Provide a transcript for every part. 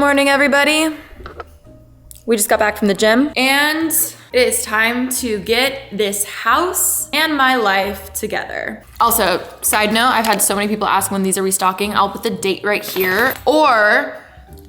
morning, everybody. We just got back from the gym and it is time to get this house and my life together. Also, side note, I've had so many people ask when these are restocking. I'll put the date right here, or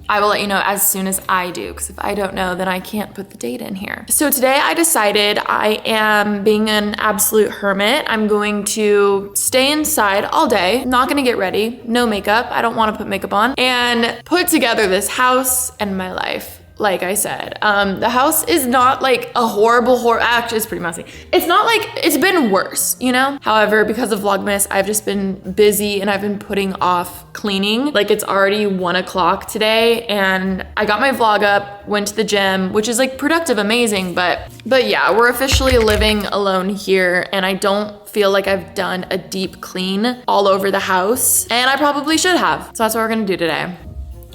I will let you know as soon as I do, because if I don't know, then I can't put the date in here. So today I decided I am being an absolute hermit. I'm going to stay inside all day, not gonna get ready, no makeup. I don't wanna put makeup on, and put together this house and my life. Like I said, the house is not like a horrible, actually it's pretty messy. It's not like, it's been worse, you know? However, because of Vlogmas, I've just been busy and I've been putting off cleaning. Like it's already 1 o'clock today and I got my vlog up, went to the gym, which is like productive, amazing, but yeah, we're officially living alone here and I don't feel like I've done a deep clean all over the house and I probably should have. So that's what we're gonna do today.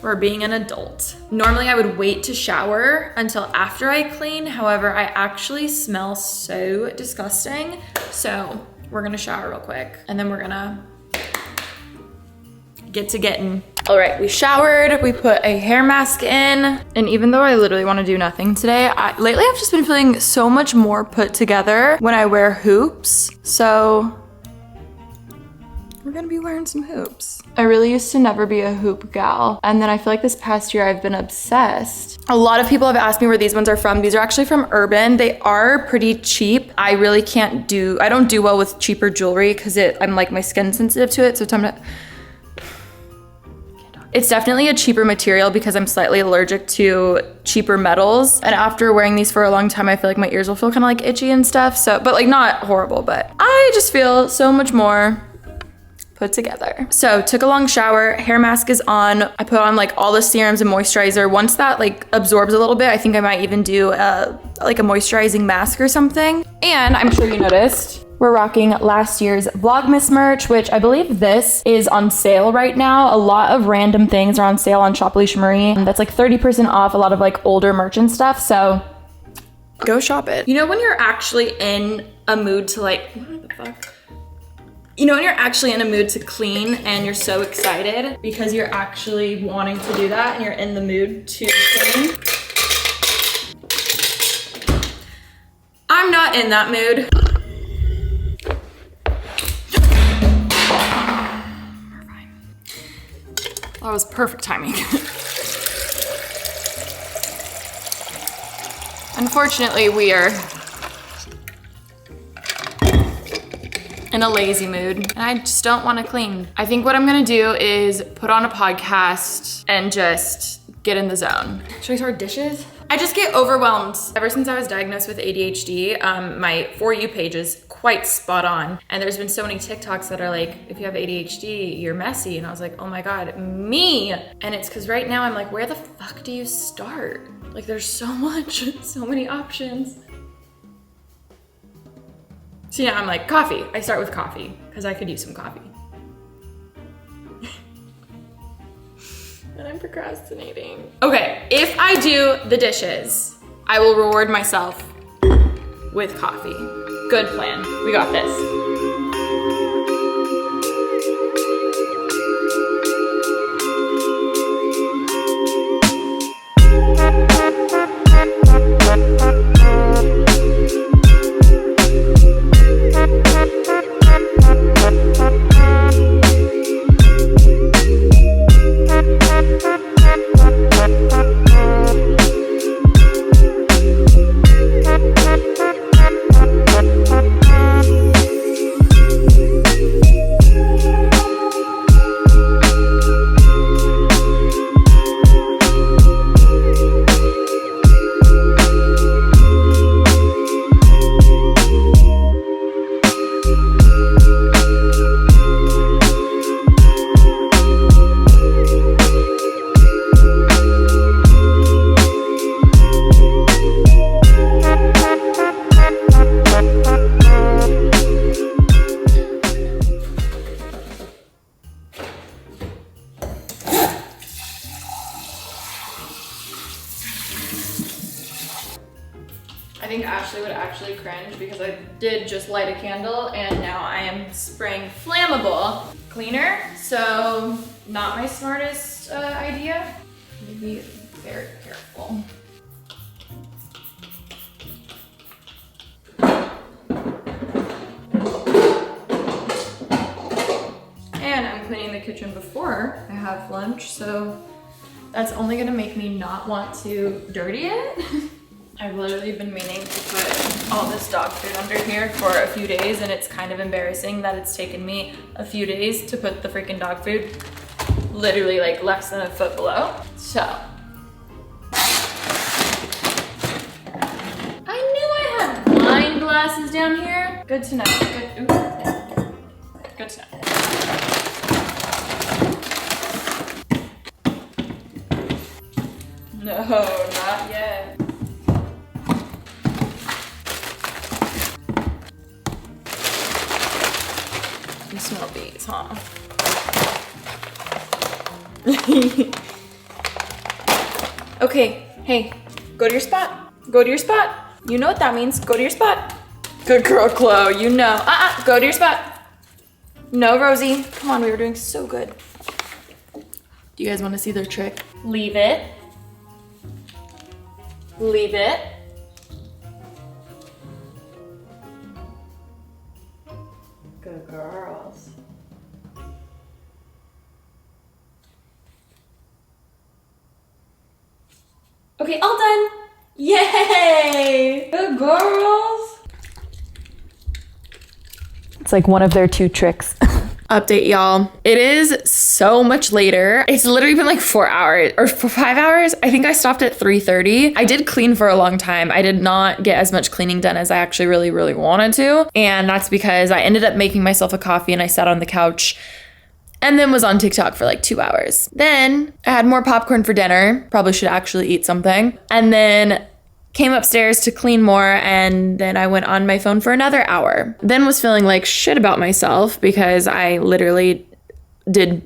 Or being an adult. Normally I would wait to shower until after I clean. However, I actually smell so disgusting. So we're gonna shower real quick and then we're gonna get to getting. All right, we showered, we put a hair mask in. And even though I literally wanna do nothing today, lately I've just been feeling so much more put together when I wear hoops. So we're gonna be wearing some hoops. I really used to never be a hoop gal. And then I feel like this past year I've been obsessed. A lot of people have asked me where these ones are from. These are actually from Urban. They are pretty cheap. I really I don't do well with cheaper jewelry because I'm like, my skin's sensitive to it. So it's definitely a cheaper material because I'm slightly allergic to cheaper metals. And after wearing these for a long time, I feel like my ears will feel kind of like itchy and stuff. So, but like not horrible, but I just feel so much more put together. So took a long shower, hair mask is on. I put on like all the serums and moisturizer. Once that like absorbs a little bit, I think I might even do like a moisturizing mask or something. And I'm sure you noticed, we're rocking last year's Vlogmas merch, which I believe this is on sale right now. A lot of random things are on sale on Shop Alisha Marie. That's like 30% off a lot of like older merch and stuff. So go shop it. You know when you're actually in a mood to like, what the fuck? You know when you're actually in a mood to clean and you're so excited because you're actually wanting to do that and you're in the mood to clean? I'm not in that mood. We're fine. That was perfect timing. Unfortunately, we are in a lazy mood and I just don't want to clean. I think what I'm gonna do is put on a podcast and just get in the zone. Should I start dishes? I just get overwhelmed. Ever since I was diagnosed with ADHD, my For You page is quite spot on. And there's been so many TikToks that are like, if you have ADHD, you're messy. And I was like, oh my God, me. And it's because right now I'm like, where the fuck do you start? Like there's so much, so many options. So yeah, I'm like, coffee. I start with coffee because I could use some coffee. And I'm procrastinating. Okay, if I do the dishes, I will reward myself with coffee. Good plan. We got this. I think Ashley would actually cringe because I did just light a candle and now I am spraying flammable cleaner. So not my smartest idea. to be very careful. And I'm cleaning the kitchen before I have lunch, so that's only gonna make me not want to dirty it. I've literally been meaning to put all this dog food under here for a few days, and it's kind of embarrassing that it's taken me a few days to put the freaking dog food literally like less than a foot below. So, I knew I had wine glasses down here. Good to know, good to know. No, not yet. You smell these, huh? Okay, hey, go to your spot. Go to your spot. You know what that means. Go to your spot. Good girl, Chloe, you know. Go to your spot. No, Rosie. Come on, we were doing so good. Do you guys want to see their trick? Leave it. Leave it. Good girls. Okay, all done. Yay! Good girls. It's like one of their 2 tricks. Update, y'all. It is so much later. It's literally been like 4 hours or 5 hours. I think I stopped at 3:30. I did clean for a long time. I did not get as much cleaning done as I actually really wanted to. And that's because I ended up making myself a coffee and I sat on the couch and then was on TikTok for like 2 hours. Then I had more popcorn for dinner. Probably should actually eat something. And then came upstairs to clean more, and then I went on my phone for another hour. Then was feeling like shit about myself because I literally did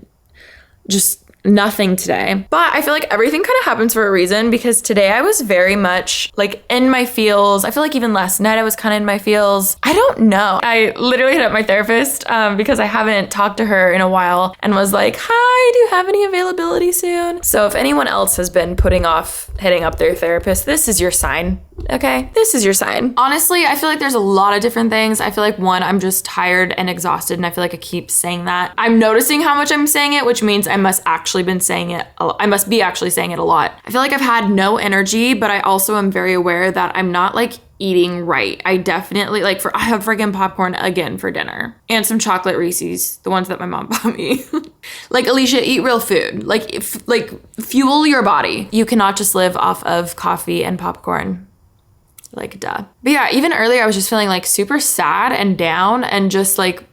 just nothing today. But I feel like everything kind of happens for a reason, because today I was very much like in my feels. I feel like even last night I was kind of in my feels. I don't know. I literally hit up my therapist because I haven't talked to her in a while, and was like, hi, do you have any availability soon? So if anyone else has been putting off hitting up their therapist, this is your sign. Okay, this is your sign. Honestly, I feel like there's a lot of different things. I feel like one, I'm just tired and exhausted, and I feel like I keep saying that. I'm noticing how much I'm saying it, which means I must be actually saying it a lot. I feel like I've had no energy, but I also am very aware that I'm not like eating right. I definitely I have freaking popcorn again for dinner and some chocolate Reese's, the ones that my mom bought me. Like, Alisha, eat real food. Like fuel your body. You cannot just live off of coffee and popcorn. Like, duh. But yeah, even earlier I was just feeling like super sad and down and just like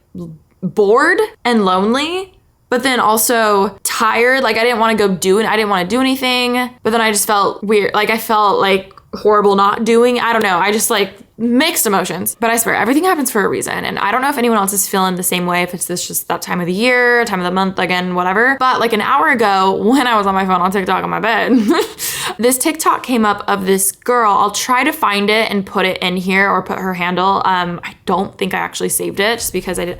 bored and lonely, but then also tired. Like I didn't want to do anything, but then I just felt weird. Like I felt like horrible not doing. I don't know. I just like mixed emotions. But I swear, everything happens for a reason. And I don't know if anyone else is feeling the same way, if it's just that time of the year, time of the month, again, whatever. But like an hour ago, when I was on my phone on TikTok on my bed, this TikTok came up of this girl. I'll try to find it and put it in here, or put her handle. I don't think I actually saved it just because I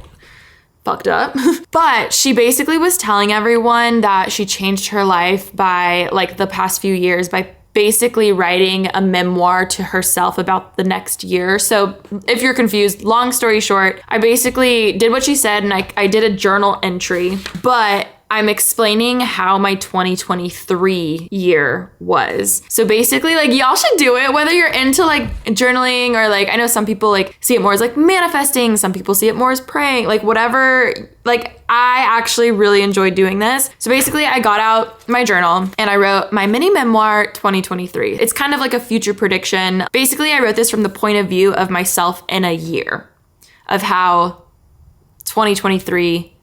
fucked up. But she basically was telling everyone that she changed her life by like the past few years by basically writing a memoir to herself about the next year. So if you're confused, long story short, I basically did what she said, and I did a journal entry, but I'm explaining how my 2023 year was. So basically, like, y'all should do it, whether you're into like journaling or like, I know some people like see it more as like manifesting, some people see it more as praying, like whatever. Like, I actually really enjoyed doing this. So basically I got out my journal and I wrote my mini memoir 2023. It's kind of like a future prediction. Basically, I wrote this from the point of view of myself in a year, of how 2023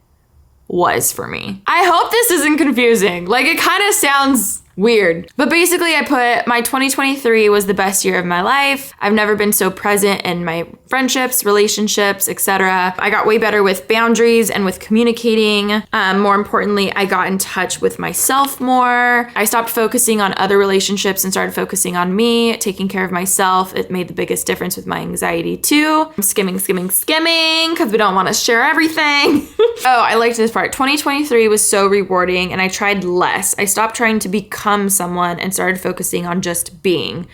was for me. I hope this isn't confusing. Like, it kind of sounds weird, but basically I put my 2023 was the best year of my life. I've never been so present in my friendships, relationships, etc. I got way better with boundaries and with communicating. More importantly, I got in touch with myself more. I stopped focusing on other relationships and started focusing on me, taking care of myself. It made the biggest difference with my anxiety too. I'm skimming because we don't want to share everything. Oh, I liked this part. 2023 was so rewarding and I tried less. I stopped trying to become someone and started focusing on just being.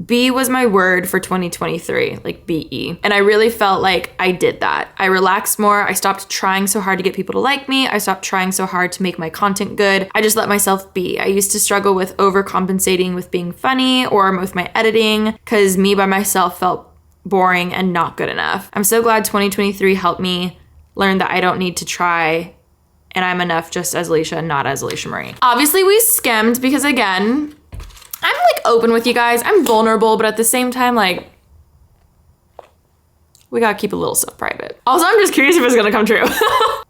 B was my word for 2023, like B-E. And I really felt like I did that. I relaxed more. I stopped trying so hard to get people to like me. I stopped trying so hard to make my content good. I just let myself be. I used to struggle with overcompensating with being funny or with my editing because me by myself felt boring and not good enough. I'm so glad 2023 helped me learn that I don't need to try and I'm enough just as Alisha, not as Alisha Marie. Obviously we skimmed because again, I'm like open with you guys. I'm vulnerable, but at the same time, like, we gotta keep a little stuff private. Also, I'm just curious if it's gonna come true.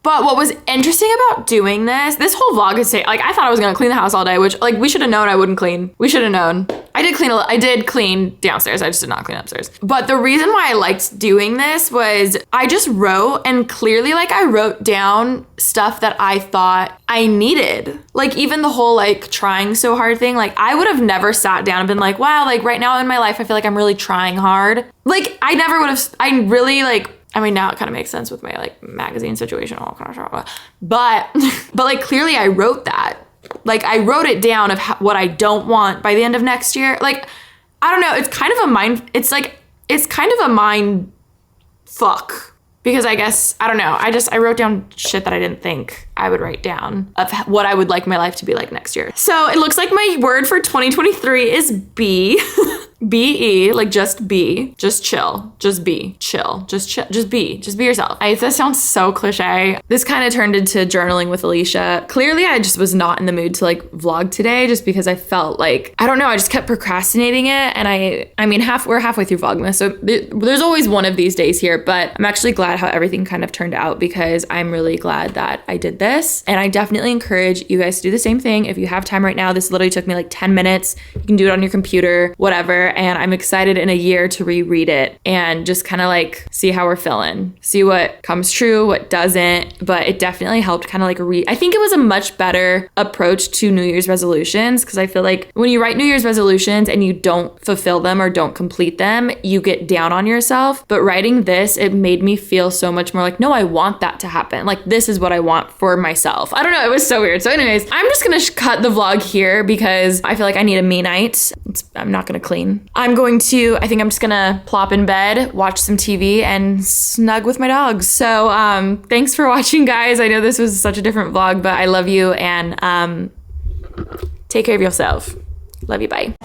But what was interesting about doing this whole vlog is like, I thought I was gonna clean the house all day, which like we should have known I wouldn't clean. We should have known. I did clean downstairs. I just did not clean upstairs. But the reason why I liked doing this was I just wrote and clearly like I wrote down stuff that I thought I needed. Like even the whole like trying so hard thing, like I would have never sat down and been like, wow, like right now in my life, I feel like I'm really trying hard. Like I never would have, I really like, I mean, now it kind of makes sense with my like magazine situation, all kind of stuff. But like clearly I wrote that. Like I wrote it down of what I don't want by the end of next year. Like, I don't know. It's kind of a mind fuck because I guess, I don't know. I wrote down shit that I didn't think I would write down of what I would like my life to be like next year. So it looks like my word for 2023 is B. B-E, like just be, just chill, just be, chill, just chill, just be yourself. This sounds so cliche. This kind of turned into journaling with Alisha. Clearly I just was not in the mood to like vlog today just because I felt like, I don't know, I just kept procrastinating it. And I mean, we're halfway through Vlogmas. So there's always one of these days here, but I'm actually glad how everything kind of turned out because I'm really glad that I did this. And I definitely encourage you guys to do the same thing. If you have time right now, this literally took me like 10 minutes. You can do it on your computer, whatever. And I'm excited in a year to reread it and just kind of like see how we're feeling, see what comes true, what doesn't. But it definitely helped kind of like I think it was a much better approach to New Year's resolutions because I feel like when you write New Year's resolutions and you don't fulfill them or don't complete them, you get down on yourself. But writing this, it made me feel so much more like, no, I want that to happen. Like this is what I want for myself. I don't know. It was so weird. So anyways, I'm just going to cut the vlog here because I feel like I need a me night. I'm not going to clean. I think I'm just gonna plop in bed, watch some TV and snug with my dogs. So thanks for watching guys. I know this was such a different vlog, but I love you and take care of yourself. Love you, bye.